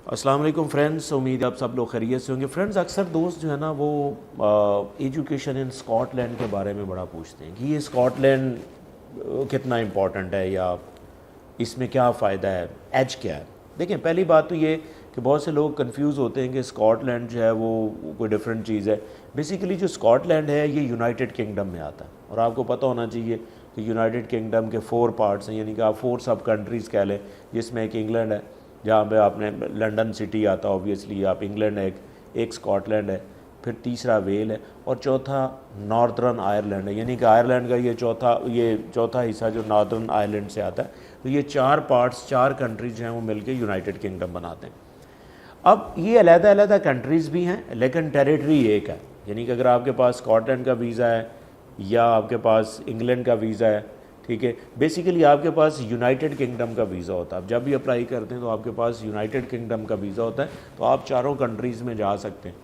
السلام علیکم فرینڈس، امید ہے آپ سب لوگ خیریت سے ہوں گے۔ فرینڈس، اکثر دوست جو ہے نا وہ ایجوکیشن ان اسکاٹ لینڈ کے بارے میں بڑا پوچھتے ہیں کہ یہ اسکاٹ لینڈ کتنا امپورٹنٹ ہے یا اس میں کیا فائدہ ہے، ایج کیا ہے۔ دیکھیں، پہلی بات تو یہ کہ بہت سے لوگ کنفیوز ہوتے ہیں کہ اسکاٹ لینڈ جو ہے وہ کوئی ڈیفرنٹ چیز ہے۔ بیسیکلی جو اسکاٹ لینڈ ہے یہ یونائٹڈ کنگڈم میں آتا ہے، اور آپ کو پتہ ہونا چاہیے کہ یونائٹڈ کنگڈم کے 4 پارٹس ہیں، یعنی کہ آپ 4 سب کنٹریز کہہ لیں، جس میں ایک انگلینڈ ہے جہاں پہ آپ نے لنڈن سٹی آتا ہے، اوبویسلی آپ انگلینڈ ہے، ایک اسکاٹ لینڈ ہے، پھر تیسرا ویل ہے، اور چوتھا ناردرن آئرلینڈ ہے، یعنی کہ آئرلینڈ کا یہ چوتھا حصہ جو ناردرن آئرلینڈ سے آتا ہے۔ تو یہ 4 پارٹس، 4 کنٹریز جو ہیں وہ مل کے یونائٹڈ کنگڈم بناتے ہیں۔ اب یہ علیحدہ علیحدہ کنٹریز بھی ہیں لیکن ٹیریٹری ایک ہے، یعنی کہ اگر آپ کے پاس اسکاٹ لینڈ کا ویزا ہے یا آپ کے پاس انگلینڈ کا ویزا ہے، ٹھیک ہے، بیسیکلی آپ کے پاس یونائٹڈ کنگڈم کا ویزا ہوتا ہے۔ اب جب بھی اپلائی کرتے ہیں تو آپ کے پاس یونائٹڈ کنگڈم کا ویزا ہوتا ہے، تو آپ 4 کنٹریز میں جا سکتے ہیں،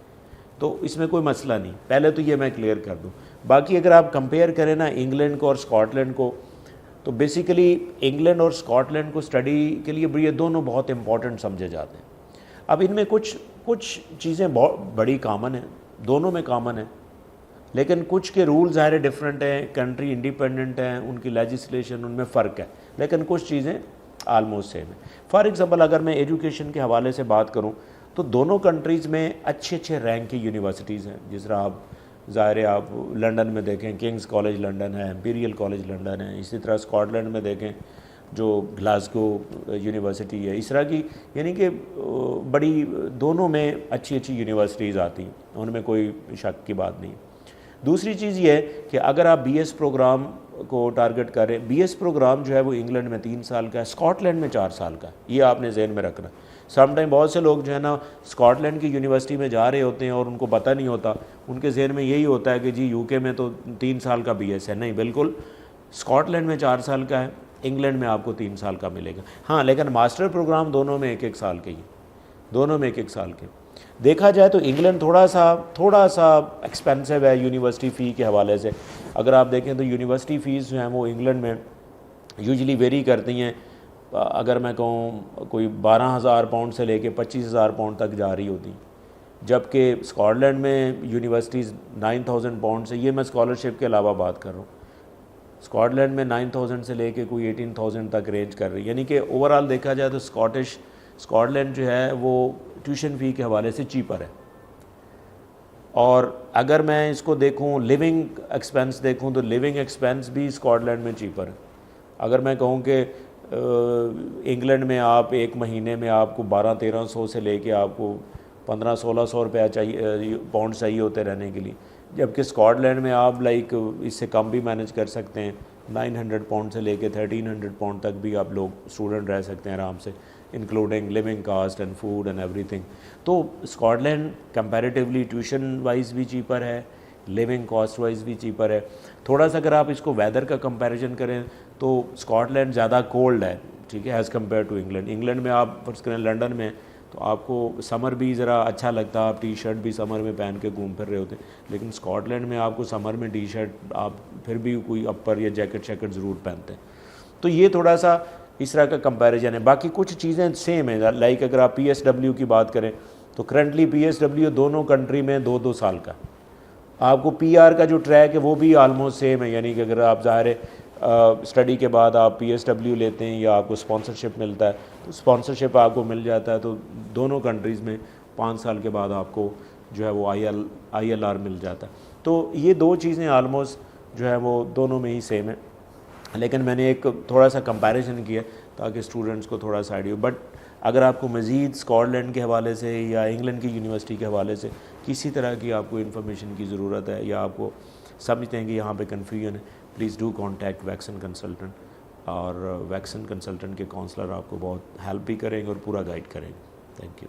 تو اس میں کوئی مسئلہ نہیں۔ پہلے تو یہ میں کلیئر کر دوں۔ باقی اگر آپ کمپیئر کریں نا انگلینڈ کو اور اسکاٹ لینڈ کو، تو بیسیکلی انگلینڈ اور اسکاٹ لینڈ کو اسٹڈی کے لیے یہ دونوں بہت امپورٹنٹ سمجھے جاتے ہیں۔ اب ان میں کچھ چیزیں بہت بڑی کامن ہیں، دونوں میں کامن ہیں، لیکن کچھ کے رول ظاہر ڈفرینٹ ہیں، کنٹری انڈیپینڈنٹ ہیں، ان کی لیجسلیشن ان میں فرق ہے، لیکن کچھ چیزیں آلموسٹ سیم ہیں۔ فار ایگزامپل اگر میں ایجوکیشن کے حوالے سے بات کروں تو دونوں کنٹریز میں اچھے رینک کی یونیورسٹیز ہیں، جس طرح آپ ظاہر ہے آپ لنڈن میں دیکھیں کنگز کالج لنڈن ہے، امپیریل کالج لنڈن ہے، اسی طرح اسکاٹ لینڈ میں دیکھیں جو گلاسگو یونیورسٹی ہے، اس طرح کی، یعنی کہ بڑی دونوں میں اچھی یونیورسٹیز آتی ہیں، ان میں کوئی شک کی بات نہیں۔ دوسری چیز یہ ہے کہ اگر آپ بی ایس پروگرام کو ٹارگٹ کریں، بی ایس پروگرام جو ہے وہ انگلینڈ میں 3 سال کا ہے، اسکاٹ لینڈ میں 4 سال کا ہے، یہ آپ نے ذہن میں رکھنا۔ سم ٹائم بہت سے لوگ جو ہے نا اسکاٹ لینڈ کی یونیورسٹی میں جا رہے ہوتے ہیں اور ان کو پتہ نہیں ہوتا، ان کے ذہن میں یہی ہوتا ہے کہ جی یو کے میں تو 3 سال کا بی ایس ہے۔ نہیں، بالکل اسکاٹ لینڈ میں 4 سال کا ہے، انگلینڈ میں آپ کو 3 سال کا ملے گا۔ ہاں، لیکن ماسٹر پروگرام دونوں میں 1 سال کے ہی، دونوں میں 1 سال کے۔ دیکھا جائے تو انگلینڈ تھوڑا سا ایکسپینسو ہے یونیورسٹی فی کے حوالے سے۔ اگر آپ دیکھیں تو یونیورسٹی فیس جو ہیں وہ انگلینڈ میں یوزلی ویری کرتی ہیں، اگر میں کہوں کوئی 12,000 پاؤنڈ سے لے کے 25,000 پاؤنڈ تک جا رہی ہوتی، جبکہ اسکاٹ لینڈ میں یونیورسٹیز 9,000 پاؤنڈ سے، یہ میں اسکالرشپ کے علاوہ بات کر رہا ہوں، اسکاٹ لینڈ میں 9,000 سے لے کے کوئی 18,000 تک رینج کر رہی ہے، یعنی کہ اوور آل دیکھا جائے تو اسکاٹ لینڈ جو ہے وہ ٹیوشن فی کے حوالے سے چیپر ہے۔ اور اگر میں اس کو دیکھوں لیونگ ایکسپینس دیکھوں تو لیونگ ایکسپینس بھی اسکاٹ لینڈ میں چیپر ہے۔ اگر میں کہوں کہ انگلینڈ میں آپ ایک مہینے میں آپ کو 1200-1300 سے لے کے آپ کو 1500-1600 روپیہ چاہیے، پاؤنڈ چاہیے ہوتے رہنے کے لیے، جبکہ اسکاٹ لینڈ میں آپ اس سے کم بھی مینیج کر سکتے ہیں، 900 پاؤنڈ سے لے کے 1300 پاؤنڈ تک بھی آپ لوگ اسٹوڈنٹ رہ سکتے ہیں آرام سے، including living cost and food and everything. تو Scotland comparatively tuition wise بھی چیپر ہے، لیونگ کاسٹ وائز بھی چیپر ہے۔ تھوڑا سا اگر آپ اس کو ویدر کا کمپیریزن کریں تو اسکاٹ لینڈ زیادہ کولڈ ہے، ٹھیک ہے، as compare to England. England میں آپ فرض کریں لنڈن میں تو آپ کو سمر بھی ذرا اچھا لگتا ہے، آپ ٹی شرٹ بھی سمر میں پہن کے گھوم پھر رہے ہوتے ہیں، لیکن اسکاٹ لینڈ میں آپ کو سمر میں ٹی شرٹ آپ پھر بھی کوئی اپر یا جیکٹ ضرور پہنتے ہیں۔ تو یہ تھوڑا سا اس طرح کا کمپیریزن ہے۔ باقی کچھ چیزیں سیم ہیں، لائک اگر آپ پی ایس ڈبلیو کی بات کریں تو کرنٹلی پی ایس ڈبلیو دونوں کنٹری میں 2 سال کا۔ آپ کو پی آر کا جو ٹریک ہے وہ بھی آلموسٹ سیم ہے، یعنی کہ اگر آپ ظاہر ہے اسٹڈی کے بعد آپ پی ایس ڈبلیو لیتے ہیں یا آپ کو اسپانسرشپ ملتا ہے تو اسپانسرشپ آپ کو مل جاتا ہے، تو دونوں کنٹریز میں 5 سال کے بعد آپ کو جو ہے وہ آئی ایل آر مل جاتا ہے۔ تو یہ 2 چیزیں آلموسٹ جو ہے وہ دونوں میں ہی سیم ہیں، لیکن میں نے ایک تھوڑا سا کمپیریزن کیا تاکہ اسٹوڈنٹس کو تھوڑا سا آئیڈیا ہو۔ بٹ اگر آپ کو مزید اسکاٹ لینڈ کے حوالے سے یا انگلینڈ کی یونیورسٹی کے حوالے سے کسی طرح کی آپ کو انفارمیشن کی ضرورت ہے یا آپ کو سمجھتے ہیں کہ یہاں پہ کنفیوژن ہے، please do contact vaccine consultant, اور ویکسن کنسلٹنٹ کے کونسلر آپ کو بہت ہیلپ بھی کریں گے اور پورا گائیڈ کریں گے۔ Thank you.